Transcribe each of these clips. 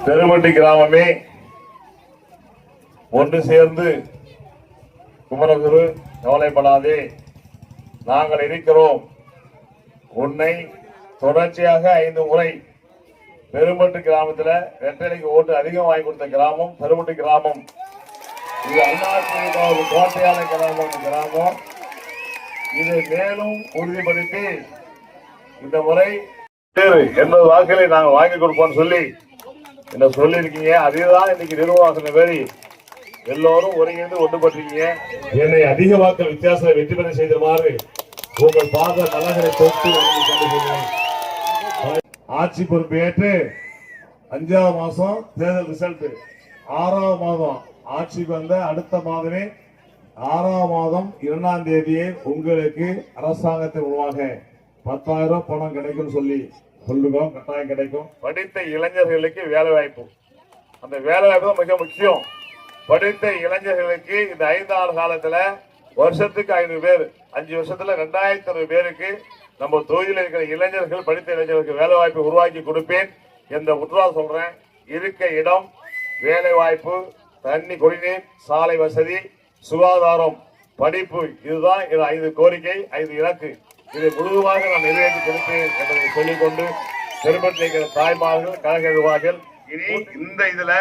பெருமட்டி கிராமமே ஒன்று சேர்ந்து குமரகுரு கவலைப்படாதே, நாங்கள் இருக்கிறோம். உன்னை தொடர்ச்சியாக 5 முறை பெருமட்டு கிராமத்தில் வெற்றிலைக்கு ஓட்டு அதிகம் வாங்கி கொடுத்த கிராமம் பெருமட்டு கிராமம். இது அண்ணாதிமுக ஒரு கோட்டையான கிராமம். இதை மேலும் உறுதிப்படுத்தி இந்த முறை 80 வாக்குகளை நாங்கள் வாங்கி கொடுப்போம் சொல்லி என்ன சொல்லியிருக்கீங்க. அதுதான் இன்னைக்கு நிர்வாக பேரி எல்லோரும் ஒருங்கிணைந்து ஒன்றுபட்டிருக்கீங்க. என்னை அதிக வாக்கள் வித்தியாசத்தை வெற்றி பெற செய்தமாறு உங்கள் பாத மலர்களை தொட்டு ஆட்சி பொறுப்பேற்று 5ஆவது மாசம் தேர்தல் ரிசல்ட், 6ஆவது மாதம் ஆட்சிக்கு வந்த அடுத்த மாதமே 6ஆவது மாதம் 2ஆம் தேதியே உங்களுக்கு அரசாங்கத்தின் மூலமாக 10,000 பணம் கிடைக்கும் சொல்லி சொல்லுவோம். கட்டாயம் கிடைக்கும். படித்த இளைஞர்களுக்கு வேலை வாய்ப்பு, அந்த வேலை வாய்ப்பு தான் மிக முக்கியம். படித்த இளைஞர்களுக்கு இந்த 5 ஆண்டு காலத்துல வருஷத்துக்கு 500 பேர், 5 வருஷத்துல 2,500 பேருக்கு நம்ம தொகுதியில் இருக்கிற இளைஞர்கள், படித்த இளைஞர்களுக்கு வேலை வாய்ப்பு உருவாக்கி கொடுப்பேன் என்ற உத்தரவு சொல்றேன். இருக்க இடம், வேலை வாய்ப்பு, தண்ணி, குடிநீர், சாலை வசதி, சுகாதாரம், படிப்பு, இதுதான் 5 கோரிக்கை, 5 இலக்கு. இதை முழுவதுமாக நான் நிறைவேற்றி கொடுப்பேன் என்பதை சொல்லிக்கொண்டு பெருமட்டி இருக்கிற தாய்மார்கள், கழக நிர்வாகிகள், இனி இந்த இதுல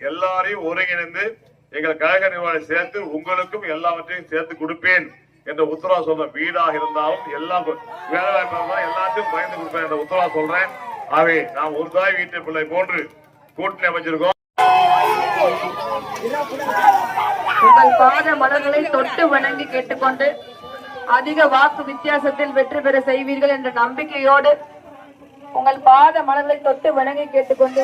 எல்லாரையும் ஒருங்கிணைந்து எங்கள் கழக நிர்வாகிகளை சேர்த்து உங்களுக்கும் எல்லாவற்றையும் சேர்த்து கொடுப்பேன் என்ற உத்தரவு சொல்றேன். வீடாக இருந்தாலும் எல்லாம் வேலை வாய்ப்பு இருந்தாலும் எல்லாத்தையும் பயந்து கொடுப்பேன் என்ற உத்தரவு சொல்றேன். ஆகவே நாம் ஒரு தாய் வீட்டு பிள்ளை போன்று கூட்டணி அமைச்சிருக்கோம். உங்கள் பாத மலர்களை தொட்டு வணங்கி கேட்டுக்கொண்டு அதிக வாக்கு வித்தியாசத்தில் வெற்றி பெற செய்வீர்கள் என்ற நம்பிக்கையோடு உங்கள் பாத மலர்களை தொட்டு வணங்கி கேட்டுக்கொண்டு